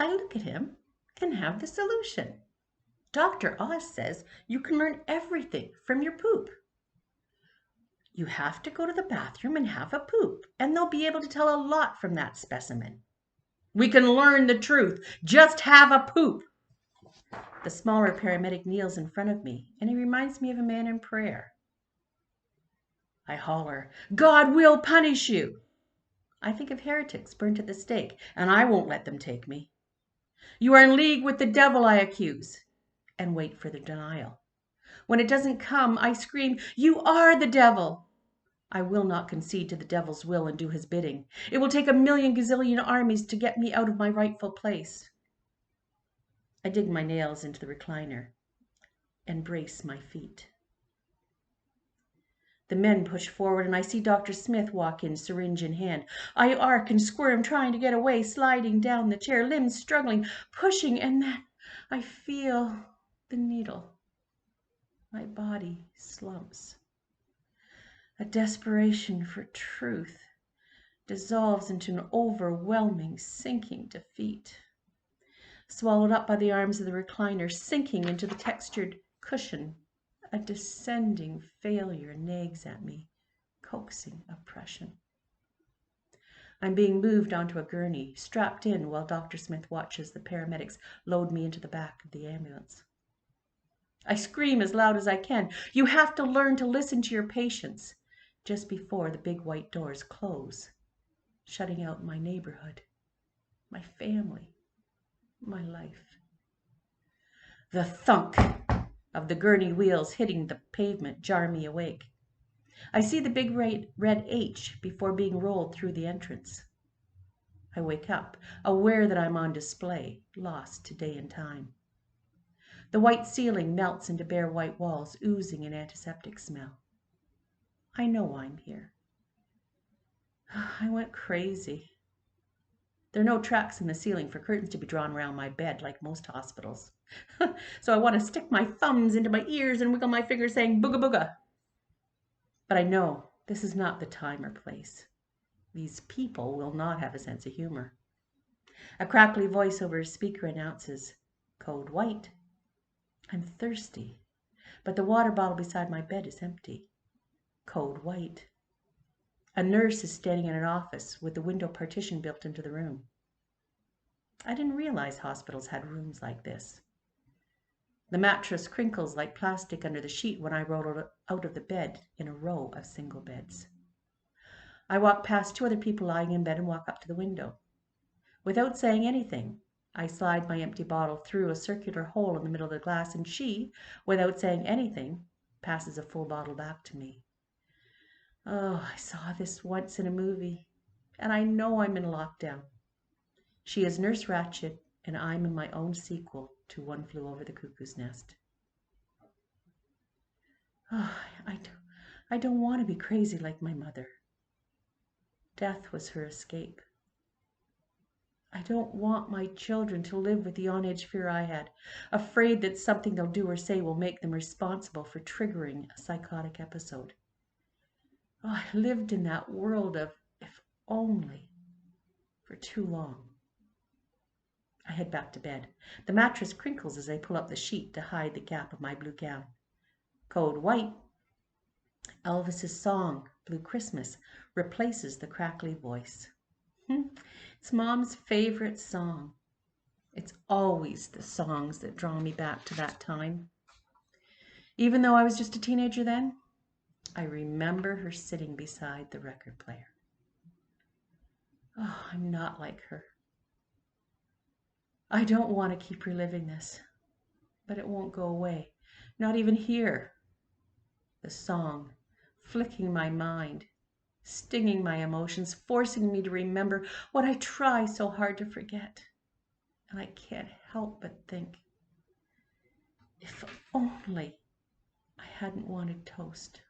I look at him and have the solution. Dr. Oz says you can learn everything from your poop. You have to go to the bathroom and have a poop, and they'll be able to tell a lot from that specimen. We can learn the truth. Just have a poop. The smaller paramedic kneels in front of me, and he reminds me of a man in prayer. I holler, God will punish you. I think of heretics burnt at the stake, and I won't let them take me. You are in league with the devil, I accuse, and wait for the denial. When it doesn't come, I scream, you are the devil. I will not concede to the devil's will and do his bidding. It will take a million gazillion armies to get me out of my rightful place. I dig my nails into the recliner and brace my feet. The men push forward, and I see Dr. Smith walk in, syringe in hand. I arc and squirm, trying to get away, sliding down the chair, limbs struggling, pushing, and then I feel the needle. My body slumps. A desperation for truth dissolves into an overwhelming, sinking defeat. Swallowed up by the arms of the recliner, sinking into the textured cushion, a descending failure nags at me, coaxing oppression. I'm being moved onto a gurney, strapped in while Dr. Smith watches the paramedics load me into the back of the ambulance. I scream as loud as I can. You have to learn to listen to your patients, just before the big white doors close, shutting out my neighborhood, my family, my life. The thunk of the gurney wheels hitting the pavement jar me awake. I see the big red H before being rolled through the entrance. I wake up, aware that I'm on display, lost to day and time. The white ceiling melts into bare white walls, oozing an antiseptic smell. I know I'm here. I went crazy. There are no tracks in the ceiling for curtains to be drawn around my bed like most hospitals. So I want to stick my thumbs into my ears and wiggle my fingers saying booga booga. But I know this is not the time or place. These people will not have a sense of humor. A crackly voice over a speaker announces, Code white. I'm thirsty, but the water bottle beside my bed is empty. Code white. A nurse is standing in an office with the window partition built into the room. I didn't realize hospitals had rooms like this. The mattress crinkles like plastic under the sheet when I roll out of the bed in a row of single beds. I walk past two other people lying in bed and walk up to the window. Without saying anything, I slide my empty bottle through a circular hole in the middle of the glass, and she, without saying anything, passes a full bottle back to me. Oh, I saw this once in a movie, and I know I'm in lockdown. She is Nurse Ratched, and I'm in my own sequel to One Flew Over the Cuckoo's Nest. Oh, I don't want to be crazy like my mother. Death was her escape. I don't want my children to live with the on-edge fear I had, afraid that something they'll do or say will make them responsible for triggering a psychotic episode. Oh, I lived in that world of if only for too long. I head back to bed. The mattress crinkles as I pull up the sheet to hide the gap of my blue gown. Code white. Elvis's song, Blue Christmas, replaces the crackly voice. It's Mom's favorite song. It's always the songs that draw me back to that time. Even though I was just a teenager then, I remember her sitting beside the record player. Oh, I'm not like her. I don't want to keep reliving this, but it won't go away, not even here. The song, flicking my mind, stinging my emotions, forcing me to remember what I try so hard to forget. And I can't help but think, if only I hadn't wanted toast.